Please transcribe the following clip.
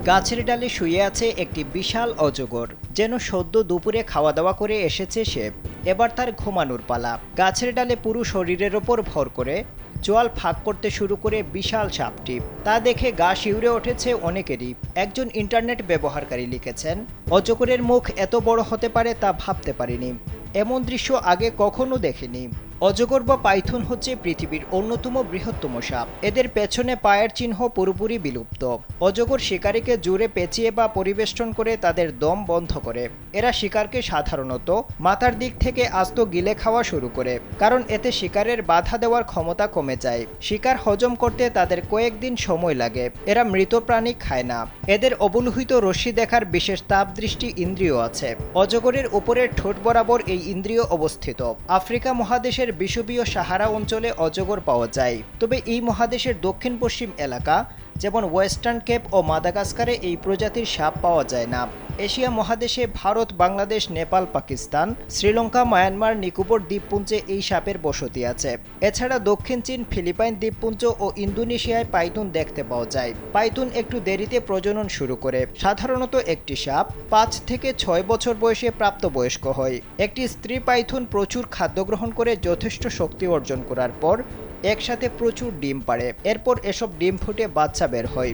গাছের ডালে শুয়ে আছে একটি বিশাল অজগর। যেন সদ্য দুপুরে খাওয়া দাওয়া করে এসেছে সে। এবার তার ঘুমানোর পালা। গাছের ডালে পুরো শরীরের ওপর ভর করে চোয়াল ফাঁক করতে শুরু করে বিশাল সাপটি। তা দেখে গা শিউরে উঠেছে অনেকেরই। একজন ইন্টারনেট ব্যবহারকারী লিখেছেন, অজগরের মুখ এত বড় হতে পারে তা ভাবতে পারিনি। এমন দৃশ্য আগে কখনো দেখিনি। অজগর বা পাইথন হচ্ছে পৃথিবীর অন্যতম বৃহত্তম সাপ। এদের পেছনে পায়ের চিহ্ন পুরোপুরি বিলুপ্ত। অজগর শিকারীকে জোরে পেঁচিয়ে বা পরিবেষ্টন করে তাদের দম বন্ধ করে। এরা শিকারকে সাধারণত মাথার দিক থেকে আস্ত গিলে খাওয়া শুরু করে, কারণ এতে শিকারের বাধা দেওয়ার ক্ষমতা কমে যায়। শিকার হজম করতে তাদের কয়েকদিন সময় লাগে। এরা মৃত প্রাণী খায় না। এদের অবলোহিত রশ্মি দেখার বিশেষ তাপদৃষ্টি ইন্দ্রিয় আছে। অজগরের উপরের ঠোঁট বরাবর এই ইন্দ্রিয় অবস্থিত। আফ্রিকা মহাদেশের বিষুবীয় সাহারা অঞ্চলে অজগর পাওয়া যায়, তবে এই মহাদেশের দক্ষিণ পশ্চিম এলাকা যেমন ওয়েস্টার্ন কেপ ও মাদাগাস্কারে এই প্রজাতির সাপ পাওয়া যায় না। এশিয়া মহাদেশে ভারত, বাংলাদেশ, নেপাল, পাকিস্তান, শ্রীলঙ্কা, মায়ানমার, নিকোবর দ্বীপপুঞ্জে এই সাপের বসতি আছে। এছাড়া দক্ষিণ চীন, ফিলিপাইন দ্বীপপুঞ্জ ও ইন্দোনেশিয়ায় পাইথন দেখতে পাওয়া যায়। পাইথন একটু দেরিতে প্রজনন শুরু করে। সাধারণত একটি সাপ 5 থেকে 6 বছর বয়সে প্রাপ্তবয়স্ক হয়। একটি স্ত্রী পাইথন প্রচুর খাদ্য গ্রহণ করে যথেষ্ট শক্তি অর্জন করার পর একসাথে প্রচুর ডিম পাড়ে। এরপর এসব ডিম ফুটে বাচ্চা বের হয়।